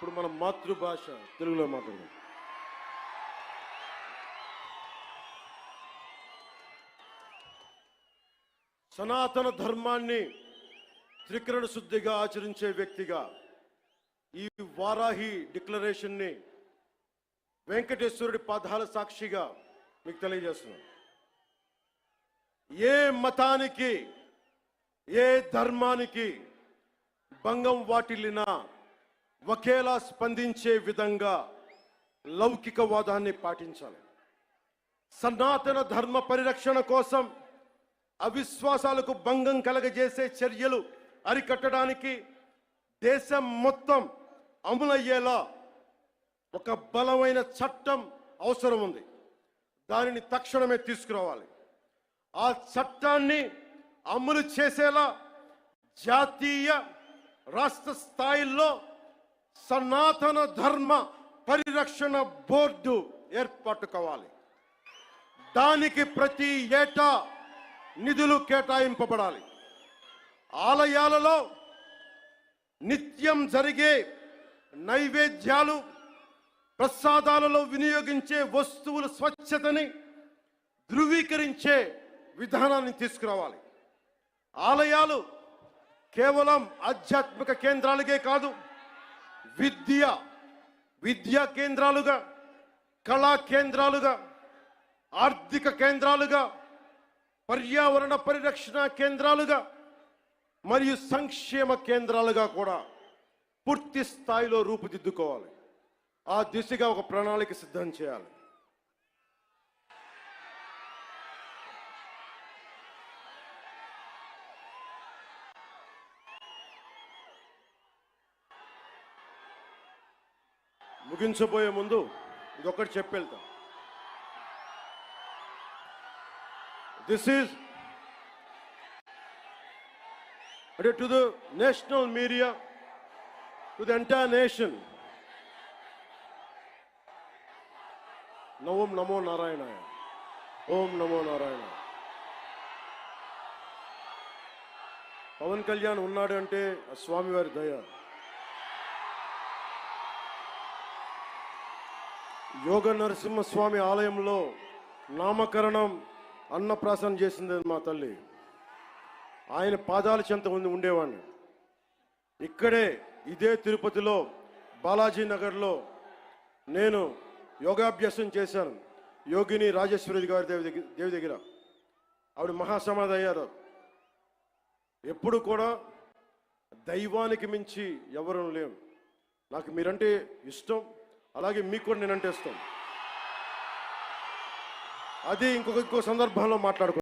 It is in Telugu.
ఇప్పుడు మన మాతృభాష తెలుగులో మాట్లాడదాం. సనాతన ధర్మాన్ని త్రికరణ శుద్ధిగా ఆచరించే వ్యక్తిగా ఈ వారాహి డిక్లరేషన్ని వెంకటేశ్వరుడి పాదాల సాక్షిగా మీకు తెలియజేస్తున్నాను. ఏ మతానికి ఏ ధర్మానికి భంగం వాటిల్లినా ఒకేలా స్పందించే విధంగా లౌకికవాదాన్ని పాటించాలి. సనాతన ధర్మ పరిరక్షణ కోసం అవిశ్వాసాలకు భంగం కలగజేసే చర్యలు అరికట్టడానికి దేశం మొత్తం అమలయ్యేలా ఒక బలమైన చట్టం అవసరం ఉంది. దానిని తక్షణమే తీసుకురావాలి. ఆ చట్టాన్ని అమలు చేసేలా జాతీయ రాష్ట్ర స్థాయిల్లో సనాతన ధర్మ పరిరక్షణ బోర్డు ఏర్పాటు కావాలి. దానికి ప్రతి ఏటా నిధులు కేటాయింపబడాలి. ఆలయాలలో నిత్యం జరిగే నైవేద్యాలు ప్రసాదాలలో వినియోగించే వస్తువుల స్వచ్ఛతని ధృవీకరించే విధానాన్ని తీసుకురావాలి. ఆలయాలు కేవలం ఆధ్యాత్మిక కేంద్రాలుగే కాదు, విద్యా కేంద్రాలుగా, కళా కేంద్రాలుగా, ఆర్థిక కేంద్రాలుగా, పర్యావరణ పరిరక్షణ కేంద్రాలుగా మరియు సంక్షేమ కేంద్రాలుగా కూడా పూర్తి స్థాయిలో రూపుదిద్దుకోవాలి. ఆ దిశగా ఒక ప్రణాళిక సిద్ధం చేయాలి. ముగించబోయే ముందు ఇదొకటి చెప్పెళ్తా. This is to the national media, to the entire nation. Om Namo Narayana. Om Namo Narayana. Pawan Kalyan ఉన్నాడు అంటే స్వామివారి దయ. యోగ నరసింహస్వామి ఆలయంలో నామకరణం అన్నప్రాసన చేసింది మా తల్లి. ఆయన పాదాల చెంత ఉండేవాడిని. ఇక్కడే ఇదే తిరుపతిలో బాలాజీ నగర్లో నేను యోగాభ్యాసం చేశాను. యోగిని రాజేశ్వరి గారి దేవి దగ్గర ఆవిడ మహాసమాధి అయ్యారు. ఎప్పుడు కూడా దైవానికి మించి ఎవరూ లేవు. నాకు మీరంటే ఇష్టం, అలాగే మీకు కూడా నేనంటే ఇష్టం. అది ఇంకో సందర్భంలో మాట్లాడుకో.